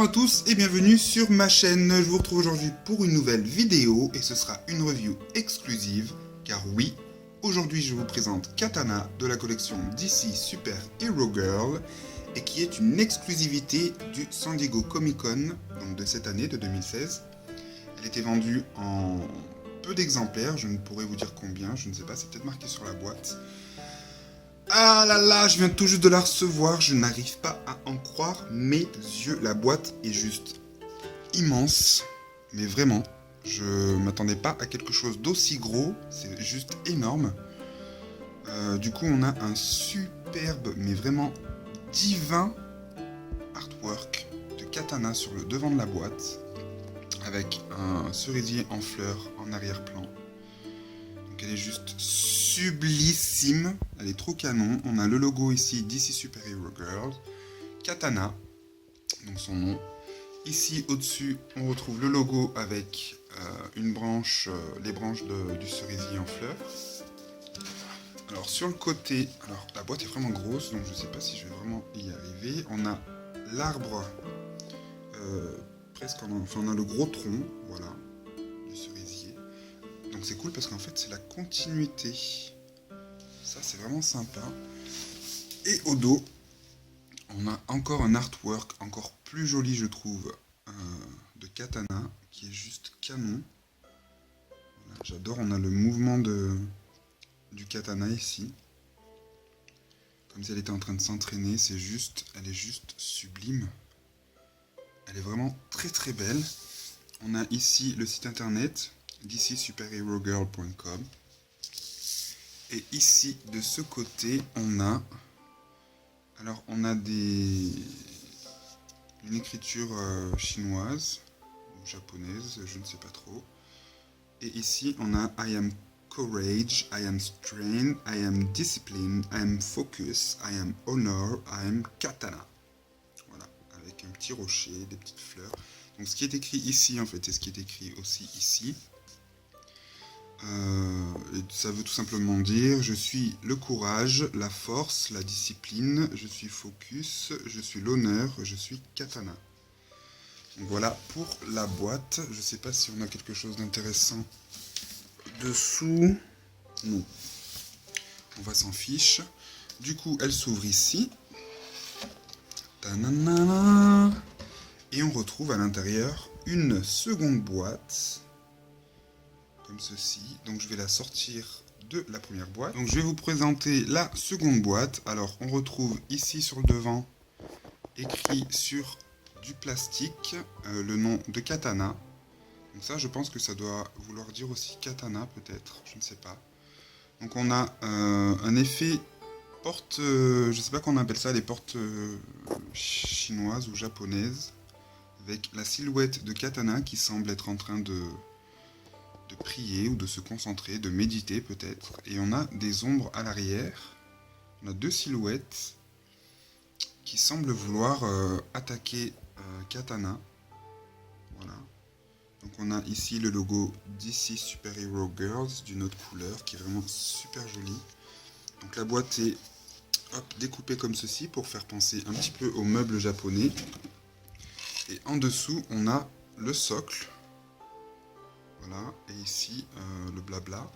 Bonjour à tous et bienvenue sur ma chaîne. Je vous retrouve aujourd'hui pour une nouvelle vidéo et ce sera une review exclusive car oui, aujourd'hui je vous présente Katana de la collection DC Super Hero Girl et qui est une exclusivité du San Diego Comic Con, donc de cette année, de 2016. Elle était vendue en peu d'exemplaires, je ne pourrais vous dire combien, je ne sais pas, c'est peut-être marqué sur la boîte. Ah là là, je viens tout juste de la recevoir, je n'arrive pas à en croire mes yeux. La boîte est juste immense, mais vraiment, je m'attendais pas à quelque chose d'aussi gros, c'est juste énorme. Du coup, on a un superbe, mais vraiment divin artwork de Katana sur le devant de la boîte, avec un cerisier en fleurs en arrière-plan. Donc elle est juste sublissime, elle est trop canon. On a le logo ici DC Super Hero Girl, Katana, donc son nom. Ici au-dessus, on retrouve le logo avec une branche, les branches du cerisier en fleurs. Alors sur le côté, alors la boîte est vraiment grosse, donc je ne sais pas si je vais vraiment y arriver. On a l'arbre, presque, enfin on a le gros tronc, voilà, du cerisier. Donc c'est cool parce qu'en fait c'est la continuité. Ça c'est vraiment sympa. Et au dos, on a encore un artwork encore plus joli je trouve de Katana qui est juste canon. Voilà, j'adore, on a le mouvement du Katana ici. Comme si elle était en train de s'entraîner, c'est juste, elle est juste sublime. Elle est vraiment très très belle. On a ici le site internet dcsuperherogirl.com. Et ici, de ce côté, on a... Alors, on a une écriture chinoise, ou japonaise, je ne sais pas trop. Et ici, on a I am courage, I am strength, I am discipline, I am focus, I am honor, I am katana. Voilà, avec un petit rocher, des petites fleurs. Donc, ce qui est écrit ici, en fait, c'est ce qui est écrit aussi ici. Ça veut tout simplement dire je suis le courage, la force, la discipline, je suis focus, je suis l'honneur, je suis katana. Donc voilà pour la boîte. Je sais pas si on a quelque chose d'intéressant dessous. Non. On va s'en fiche. Du coup, elle s'ouvre ici. Ta-na-na-na. Et on retrouve à l'intérieur une seconde boîte. Comme ceci, donc je vais la sortir de la première boîte. Donc je vais vous présenter la seconde boîte. Alors on retrouve ici sur le devant, écrit sur du plastique, le nom de Katana. Donc ça je pense que ça doit vouloir dire aussi Katana peut-être, je ne sais pas. Donc on a un effet porte, je ne sais pas comment on appelle ça, les portes chinoises ou japonaises, avec la silhouette de Katana qui semble être en train de prier ou de se concentrer, de méditer peut-être. Et on a des ombres à l'arrière. On a deux silhouettes qui semblent vouloir attaquer Katana. Voilà. Donc on a ici le logo DC Super Hero Girls d'une autre couleur qui est vraiment super joli. Donc la boîte est découpée comme ceci pour faire penser un petit peu aux meubles japonais. Et en dessous on a le socle. Voilà, et ici le blabla.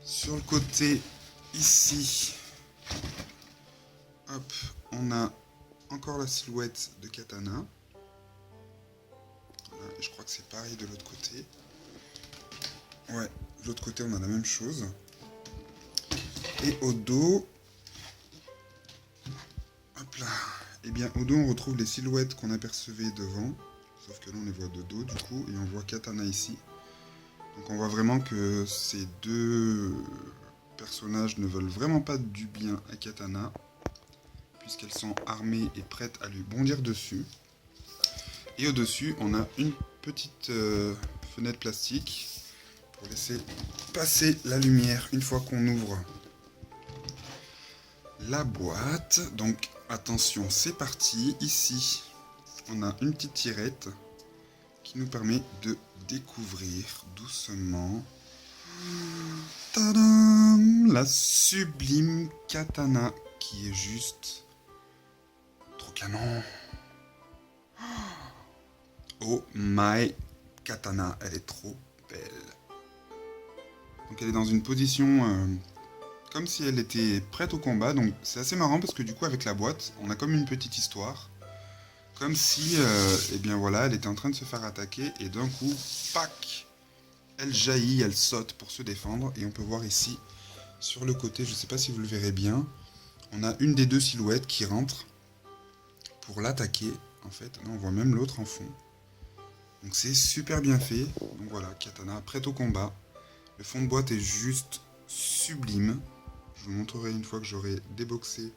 Sur le côté, ici, hop, on a encore la silhouette de Katana. Voilà, et je crois que c'est pareil de l'autre côté. Ouais, de l'autre côté on a la même chose. Et au dos, hop là, et bien au dos on retrouve les silhouettes qu'on apercevait devant. Sauf que là on les voit de dos du coup, et on voit Katana ici. Donc on voit vraiment que ces deux personnages ne veulent vraiment pas du bien à Katana, puisqu'elles sont armées et prêtes à lui bondir dessus. Et au-dessus, on a une petite fenêtre plastique pour laisser passer la lumière une fois qu'on ouvre la boîte. Donc attention, c'est parti. Ici, on a une petite tirette qui nous permet de découvrir doucement tadam, la sublime Katana qui est juste trop canon. Oh my katana, elle est trop belle. Donc elle est dans une position comme si elle était prête au combat. Donc c'est assez marrant parce que du coup avec la boîte, on a comme une petite histoire. Comme si, eh bien voilà, elle était en train de se faire attaquer et d'un coup, pac, elle jaillit, elle saute pour se défendre. Et on peut voir ici, sur le côté, je ne sais pas si vous le verrez bien, on a une des deux silhouettes qui rentre pour l'attaquer. En fait, là, on voit même l'autre en fond. Donc c'est super bien fait. Donc voilà, katana prête au combat. Le fond de boîte est juste sublime. Je vous montrerai une fois que j'aurai déboxé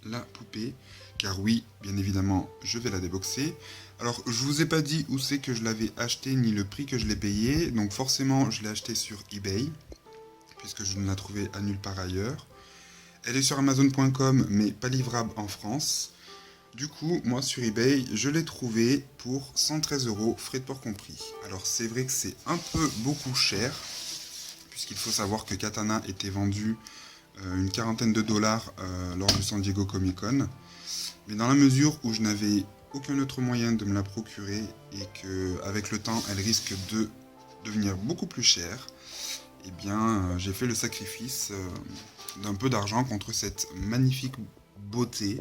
la poupée. Car oui, bien évidemment, je vais la déboxer. Alors, je vous ai pas dit où c'est que je l'avais acheté, ni le prix que je l'ai payé. Donc forcément, je l'ai acheté sur eBay, puisque je ne la trouvais à nulle part ailleurs. Elle est sur Amazon.com, mais pas livrable en France. Du coup, moi sur eBay, je l'ai trouvé pour 113 €, frais de port compris. Alors c'est vrai que c'est un peu beaucoup cher, puisqu'il faut savoir que Katana était vendu une quarantaine de dollars lors du San Diego Comic Con. Mais dans la mesure où je n'avais aucun autre moyen de me la procurer et qu'avec le temps elle risque de devenir beaucoup plus chère, eh bien j'ai fait le sacrifice d'un peu d'argent contre cette magnifique beauté.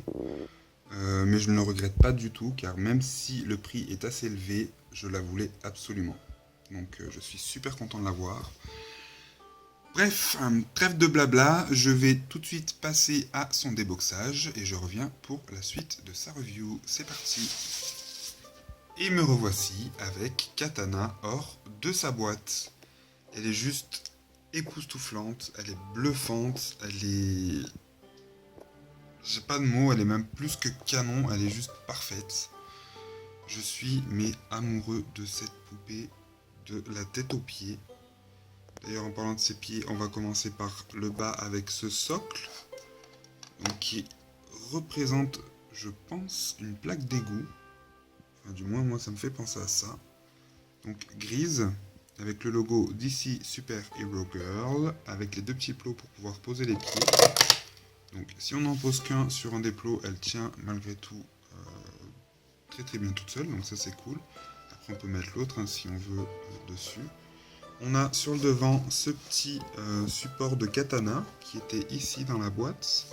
Mais je ne le regrette pas du tout car même si le prix est assez élevé, je la voulais absolument. Donc je suis super content de l'avoir. Bref, trêve de blabla, je vais tout de suite passer à son déboxage et je reviens pour la suite de sa review. C'est parti. Et me revoici avec Katana hors de sa boîte. Elle est juste époustouflante, elle est bluffante, elle est... J'ai pas de mots, elle est même plus que canon, elle est juste parfaite. Je suis mais amoureux de cette poupée de la tête aux pieds. D'ailleurs, en parlant de ses pieds, on va commencer par le bas avec ce socle, donc qui représente, je pense, une plaque d'égout. Enfin, du moins, moi, ça me fait penser à ça. Donc, grise, avec le logo DC Super Hero Girl, avec les deux petits plots pour pouvoir poser les pieds. Donc, si on n'en pose qu'un sur un des plots, elle tient malgré tout très très bien toute seule, donc ça c'est cool. Après, on peut mettre l'autre hein, si on veut dessus. On a sur le devant ce petit support de katana qui était ici dans la boîte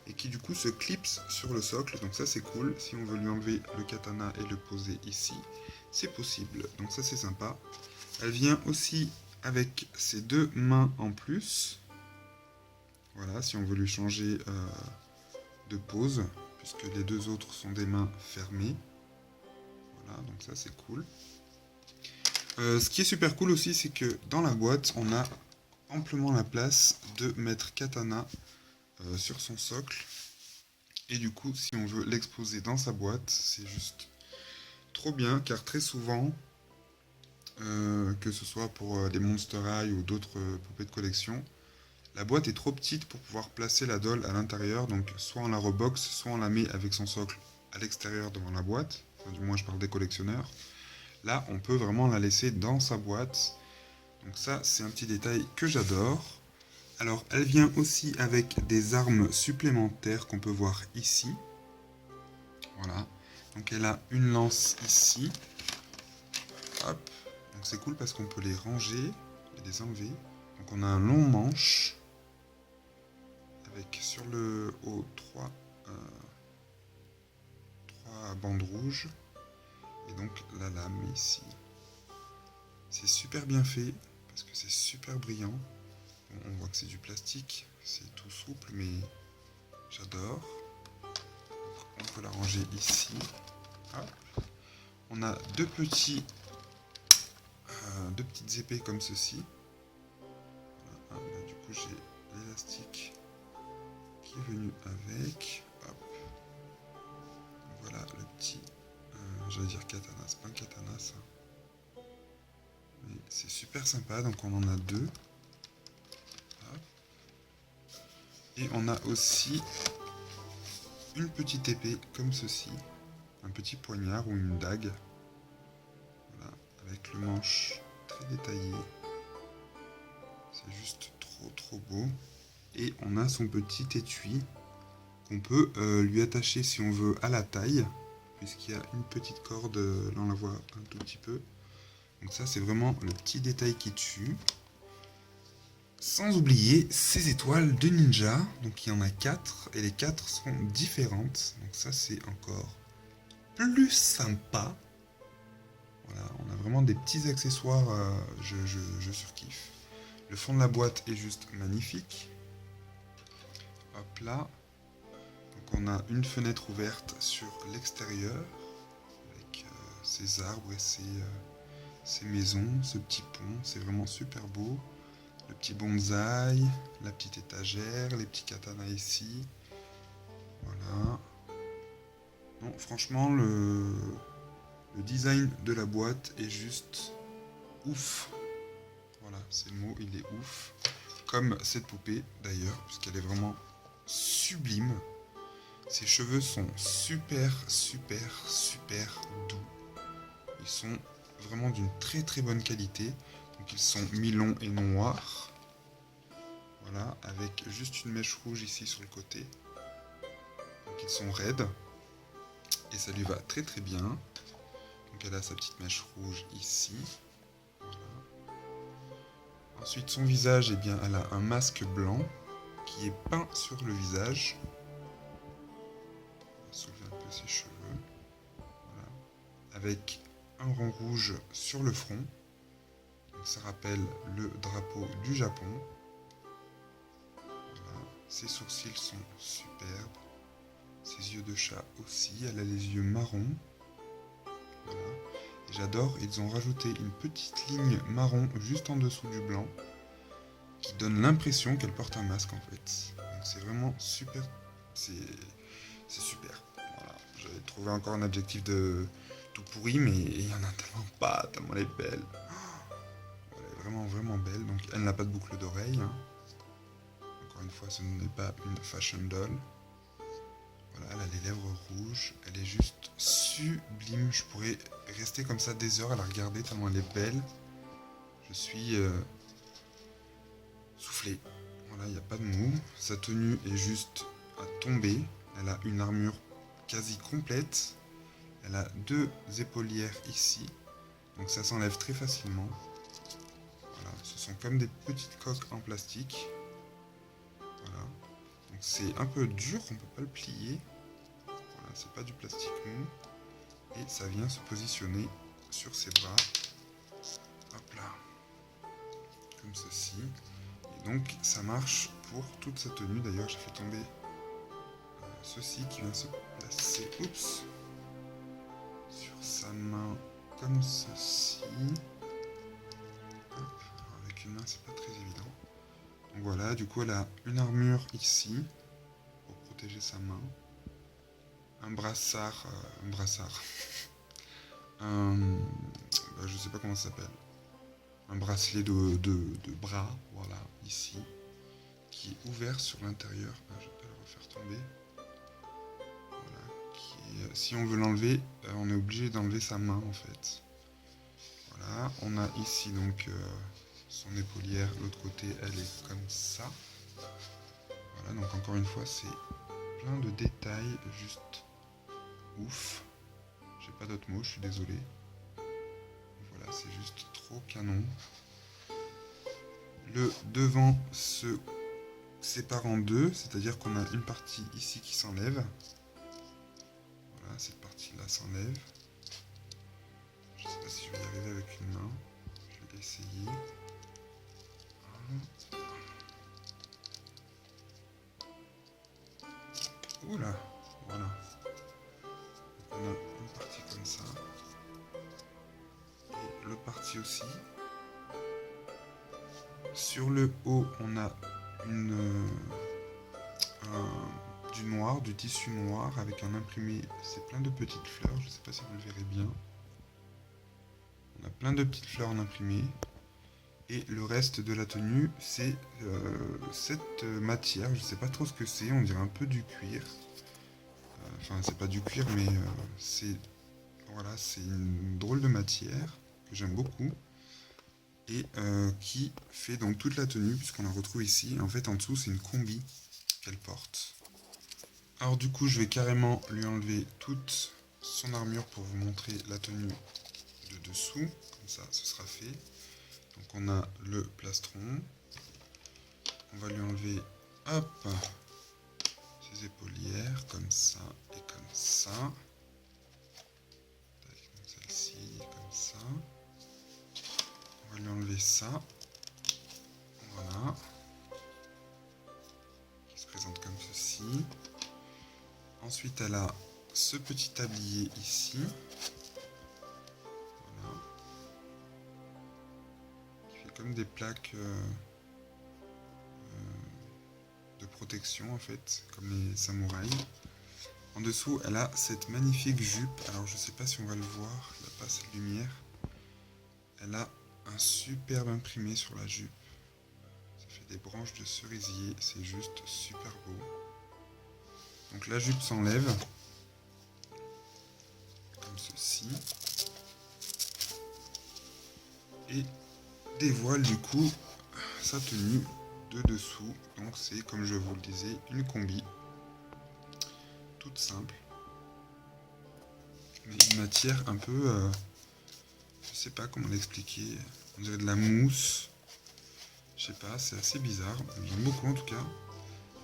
et qui du coup se clipse sur le socle, donc ça c'est cool. Si on veut lui enlever le katana et le poser ici, c'est possible, donc ça c'est sympa. Elle vient aussi avec ses deux mains en plus, voilà, si on veut lui changer de pose, puisque les deux autres sont des mains fermées. Voilà, donc ça c'est cool. Ce qui est super cool aussi, c'est que dans la boîte, on a amplement la place de mettre Katana sur son socle. Et du coup, si on veut l'exposer dans sa boîte, c'est juste trop bien, car très souvent, que ce soit pour des Monster High ou d'autres poupées de collection, la boîte est trop petite pour pouvoir placer la doll à l'intérieur, donc soit on la reboxe, soit on la met avec son socle à l'extérieur devant la boîte, enfin, du moins je parle des collectionneurs. Là, on peut vraiment la laisser dans sa boîte. Donc ça, c'est un petit détail que j'adore. Alors, elle vient aussi avec des armes supplémentaires qu'on peut voir ici. Voilà. Donc elle a une lance ici. Hop. Donc c'est cool parce qu'on peut les ranger et les enlever. Donc on a un long manche. Avec sur le haut trois bandes rouges. Et donc la lame ici. C'est super bien fait parce que c'est super brillant. Bon, on voit que c'est du plastique, c'est tout souple mais j'adore. On peut la ranger ici. Hop. On a deux petites épées comme ceci. Voilà. Là, du coup j'ai l'élastique qui est venu avec. Hop. Voilà le petit, j'allais dire katana, c'est pas un katana ça. Mais c'est super sympa, donc on en a deux. Hop. Et on a aussi une petite épée comme ceci, un petit poignard ou une dague. Voilà, avec le manche très détaillé. C'est juste trop beau. Et on a son petit étui qu'on peut lui attacher si on veut à la taille. puisqu'il y a une petite corde, là on la voit un tout petit peu. Donc ça c'est vraiment le petit détail qui est dessus. Sans oublier ces étoiles de ninja, donc il y en a 4 et les 4 sont différentes. Donc ça c'est encore plus sympa. Voilà, on a vraiment des petits accessoires, je surkiffe. Le fond de la boîte est juste magnifique. Hop là. Donc on a une fenêtre ouverte sur l'extérieur, avec ces arbres et ces maisons, ce petit pont, c'est vraiment super beau. Le petit bonsaï, la petite étagère, les petits katanas ici. Voilà. Non, franchement, le design de la boîte est juste ouf. Voilà, c'est le mot, il est ouf. Comme cette poupée d'ailleurs, puisqu'elle est vraiment sublime. Ses cheveux sont super doux. Ils sont vraiment d'une très bonne qualité. Donc ils sont mi-longs et noirs. Voilà, avec juste une mèche rouge ici sur le côté. Donc ils sont raides. Et ça lui va très bien. Donc elle a sa petite mèche rouge ici. Voilà. Ensuite son visage, eh bien, elle a un masque blanc qui est peint sur le visage. On va soulever un peu ses cheveux. Voilà. Avec un rond rouge sur le front. Donc ça rappelle le drapeau du Japon. Voilà. Ses sourcils sont superbes. Ses yeux de chat aussi. Elle a les yeux marrons. Voilà. Et j'adore, ils ont rajouté une petite ligne marron juste en dessous du blanc qui donne l'impression qu'elle porte un masque en fait. Donc c'est vraiment super. C'est super. Voilà. J'avais trouvé encore un adjectif de tout pourri, mais il y en a tellement pas, tellement elle est belle. Elle est vraiment belle. Donc elle n'a pas de boucle d'oreille. Hein. Encore une fois, ce n'est pas une fashion doll. Voilà, elle a les lèvres rouges. Elle est juste sublime. Je pourrais rester comme ça des heures à la regarder tellement elle est belle. Je suis soufflé. Voilà, il n'y a pas de mots. Sa tenue est juste à tomber. Elle a une armure quasi complète. Elle a 2 épaulières ici. Donc ça s'enlève très facilement. Voilà, ce sont comme des petites coques en plastique. Voilà. Donc c'est un peu dur, on ne peut pas le plier. Voilà, c'est pas du plastique mou. Et ça vient se positionner sur ses bras. Hop là. Comme ceci. Et donc ça marche pour toute sa tenue. D'ailleurs j'ai fait tomber ceci qui vient se placer. Oups. Sur sa main comme ceci. Hop. Alors, avec une main c'est pas très évident. Donc voilà, du coup elle a une armure ici pour protéger sa main. Un brassard. Je sais pas comment ça s'appelle. Un bracelet de bras, voilà, ici. Qui est ouvert sur l'intérieur. Je vais le refaire tomber. Voilà, si on veut l'enlever, on est obligé d'enlever sa main en fait. Voilà, on a ici donc son épaulière, l'autre côté elle est comme ça. Voilà, donc encore une fois c'est plein de détails, juste ouf. J'ai pas d'autres mots, je suis désolé. Voilà, c'est juste trop canon. Le devant se sépare en deux, c'est-à-dire qu'on a une partie ici qui s'enlève. Voilà, cette partie-là s'enlève. Je sais pas si je vais y arriver avec une main. Je vais essayer. Oula, voilà. On a une partie comme ça. Et l'autre partie aussi. Sur le haut, on a du noir, du tissu noir avec un imprimé. C'est plein de petites fleurs, je ne sais pas si vous le verrez bien. On a plein de petites fleurs en imprimé. Et le reste de la tenue, c'est cette matière. Je ne sais pas trop ce que c'est, on dirait un peu du cuir. Enfin, c'est pas du cuir, mais c'est une drôle de matière que j'aime beaucoup. Et qui fait donc toute la tenue, puisqu'on la retrouve ici. En fait, en dessous, c'est une combi qu'elle porte. Alors du coup, je vais carrément lui enlever toute son armure pour vous montrer la tenue de dessous. Comme ça, ce sera fait. Donc on a le plastron. On va lui enlever, hop, ses épaulières, comme ça et comme ça. Celle-ci, comme ça. On va lui enlever ça. Voilà. Qui se présente comme ceci. Ensuite, elle a ce petit tablier ici. Voilà. Qui fait comme des plaques de protection, en fait, comme les samouraïs. En dessous, elle a cette magnifique jupe. Alors, je sais pas si on va le voir. Il n'y a pas assez de lumière. Elle a un superbe imprimé sur la jupe. Ça fait des branches de cerisier. C'est juste super beau. Donc la jupe s'enlève. Comme ceci. Et dévoile du coup sa tenue de dessous. Donc c'est, comme je vous le disais, une combi. Toute simple. Mais une matière un peu... je sais pas comment l'expliquer. On dirait de la mousse. Je sais pas, c'est assez bizarre. J'aime beaucoup en tout cas.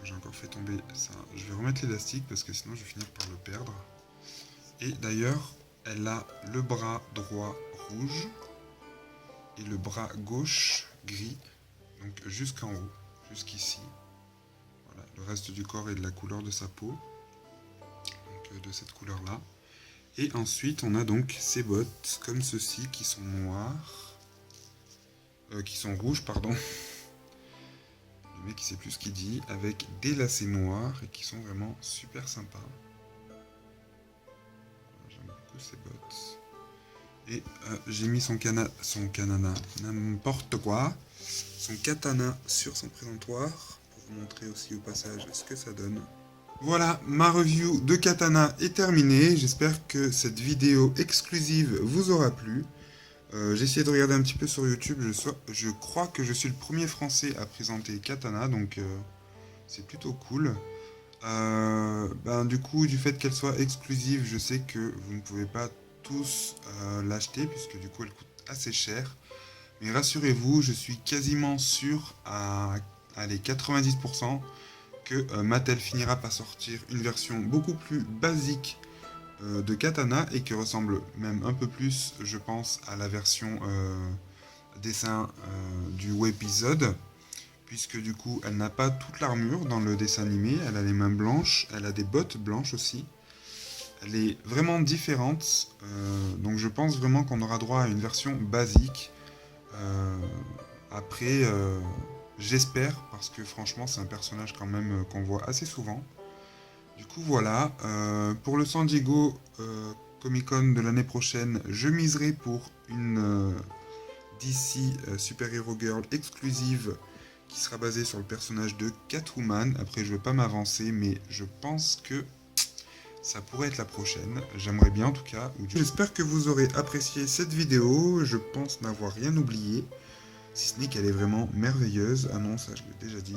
J'ai encore fait tomber ça. Je vais remettre l'élastique parce que sinon je vais finir par le perdre. Et d'ailleurs, elle a le bras droit rouge et le bras gauche gris. Donc jusqu'en haut, jusqu'ici. Voilà, le reste du corps est de la couleur de sa peau. Donc de cette couleur-là. Et ensuite, on a donc ces bottes comme ceci qui sont noires. Qui sont rouges, pardon. Le mec, il sait plus ce qu'il dit. Avec des lacets noirs et qui sont vraiment super sympas. J'aime beaucoup ces bottes. Et j'ai mis son katana, n'importe quoi. Son katana sur son présentoir. Pour vous montrer aussi au passage ce que ça donne. Voilà, ma review de katana est terminée. J'espère que cette vidéo exclusive vous aura plu. J'ai essayé de regarder un petit peu sur YouTube. Je crois que je suis le premier français à présenter katana, donc c'est plutôt cool. Du coup, du fait qu'elle soit exclusive, je sais que vous ne pouvez pas tous l'acheter, puisque du coup elle coûte assez cher. Mais rassurez-vous, je suis quasiment sûr à 90% que Mattel finira par sortir une version beaucoup plus basique de katana et qui ressemble même un peu plus, je pense, à la version dessin du webisode, puisque du coup elle n'a pas toute l'armure dans le dessin animé, elle a les mains blanches, elle a des bottes blanches aussi, elle est vraiment différente, donc je pense vraiment qu'on aura droit à une version basique. Après, j'espère, parce que franchement c'est un personnage quand même qu'on voit assez souvent. Du coup voilà, pour le San Diego Comic Con de l'année prochaine, je miserai pour une DC Super Hero Girl exclusive qui sera basée sur le personnage de Catwoman. Après je ne vais pas m'avancer, mais je pense que ça pourrait être la prochaine. J'aimerais bien en tout cas. J'espère que vous aurez apprécié cette vidéo, je pense n'avoir rien oublié. Si ce n'est qu'elle est vraiment merveilleuse. Ah non, ça je l'ai déjà dit.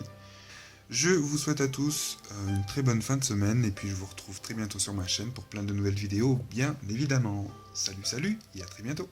Je vous souhaite à tous une très bonne fin de semaine et puis je vous retrouve très bientôt sur ma chaîne pour plein de nouvelles vidéos, bien évidemment. Salut, salut et à très bientôt.